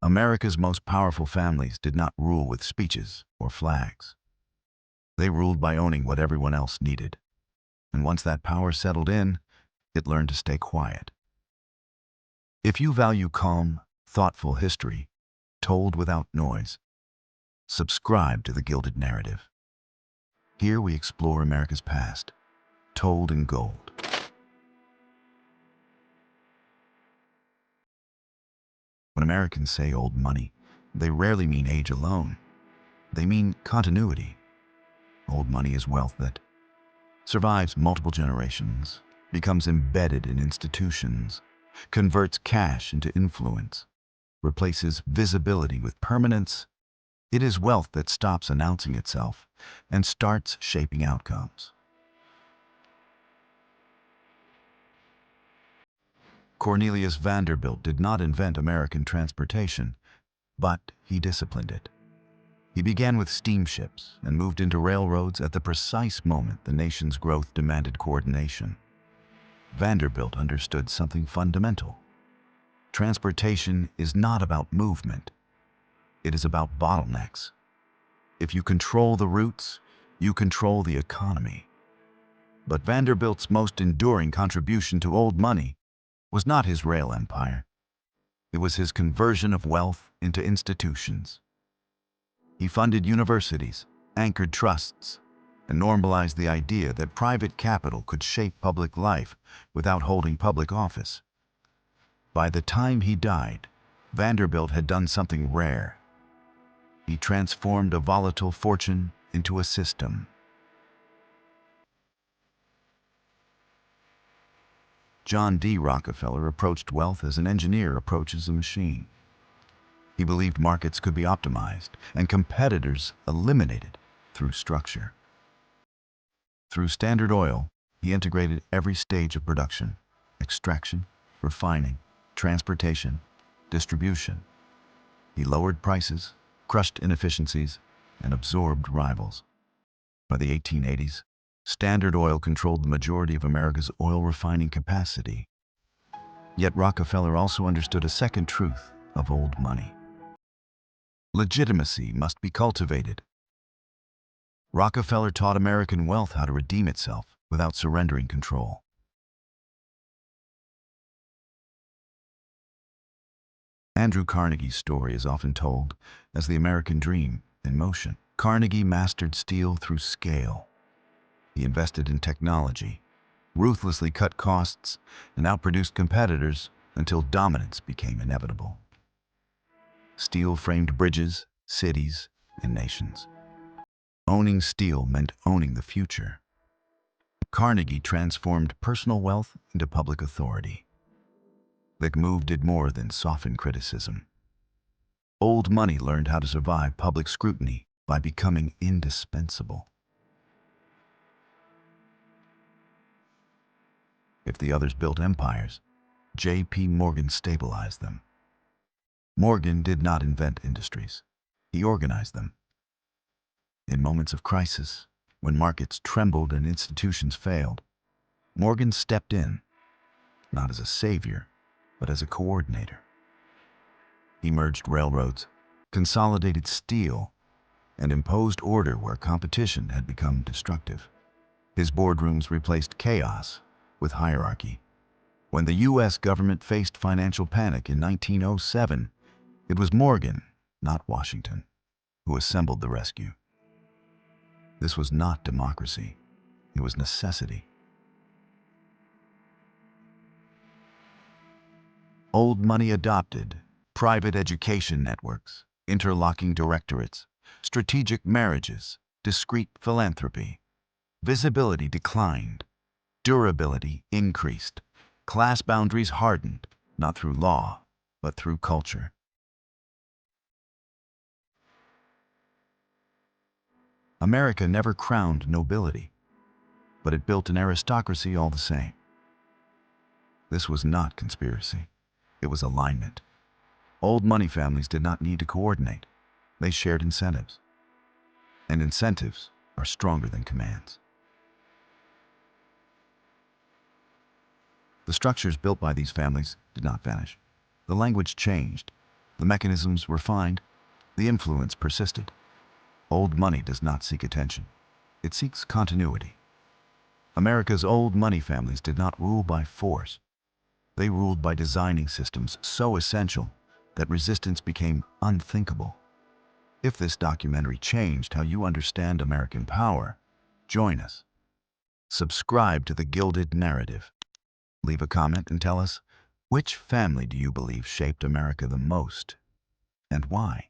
America's most powerful families did not rule with speeches or flags. They ruled by owning what everyone else needed. And once that power settled in, it learned to stay quiet. If you value calm, thoughtful history, told without noise, subscribe to the Gilded narrative. Here we explore America's past, told in gold. When Americans say old money, they rarely mean age alone. They mean continuity. Old money is wealth that survives multiple generations, becomes embedded in institutions, converts cash into influence, replaces visibility with permanence. It is wealth that stops announcing itself and starts shaping outcomes. Cornelius Vanderbilt did not invent American transportation, but he disciplined it. He began with steamships and moved into railroads at the precise moment the nation's growth demanded coordination. Vanderbilt understood something fundamental. Transportation is not about movement. It is about bottlenecks. If you control the routes, you control the economy. But Vanderbilt's most enduring contribution to old money was not his rail empire. It was his conversion of wealth into institutions. He funded universities, anchored trusts, and normalized the idea that private capital could shape public life without holding public office. By the time he died, Vanderbilt had done something rare. He transformed a volatile fortune into a system. John D. Rockefeller approached wealth as an engineer approaches a machine. He believed markets could be optimized and competitors eliminated through structure. Through Standard Oil, he integrated every stage of production: extraction, refining, transportation, distribution. He lowered prices, crushed inefficiencies, and absorbed rivals. By the 1880s, Standard Oil controlled the majority of America's oil refining capacity. Yet Rockefeller also understood a second truth of old money. Legitimacy must be cultivated. Rockefeller taught American wealth how to redeem itself without surrendering control. Andrew Carnegie's story is often told as the American dream in motion. Carnegie mastered steel through scale. He invested in technology, ruthlessly cut costs, and outproduced competitors until dominance became inevitable. Steel framed bridges, cities, and nations. Owning steel meant owning the future. Carnegie transformed personal wealth into public authority. That move did more than soften criticism. Old money learned how to survive public scrutiny by becoming indispensable. If the others built empires, J.P. Morgan stabilized them. Morgan did not invent industries. He organized them. In moments of crisis, when markets trembled and institutions failed, Morgan stepped in, not as a savior, but as a coordinator. He merged railroads, consolidated steel, and imposed order where competition had become destructive. His boardrooms replaced chaos with hierarchy. When the U.S. government faced financial panic in 1907, it was Morgan, not Washington, who assembled the rescue. This was not democracy. It was necessity. Old money adopted private education networks, interlocking directorates, strategic marriages, discreet philanthropy. Visibility declined. Durability increased. Class boundaries hardened, not through law, but through culture. America never crowned nobility, but it built an aristocracy all the same. This was not conspiracy. It was alignment. Old money families did not need to coordinate. They shared incentives. And incentives are stronger than commands. The structures built by these families did not vanish. The language changed, The mechanisms refined, the influence persisted. Old money does not seek attention. It seeks continuity. America's old money families did not rule by force. They ruled by designing systems so essential that resistance became unthinkable. If this documentary changed how you understand American power, join us. Subscribe to the Gilded narrative. Leave a comment and tell us, which family do you believe shaped America the most, and why?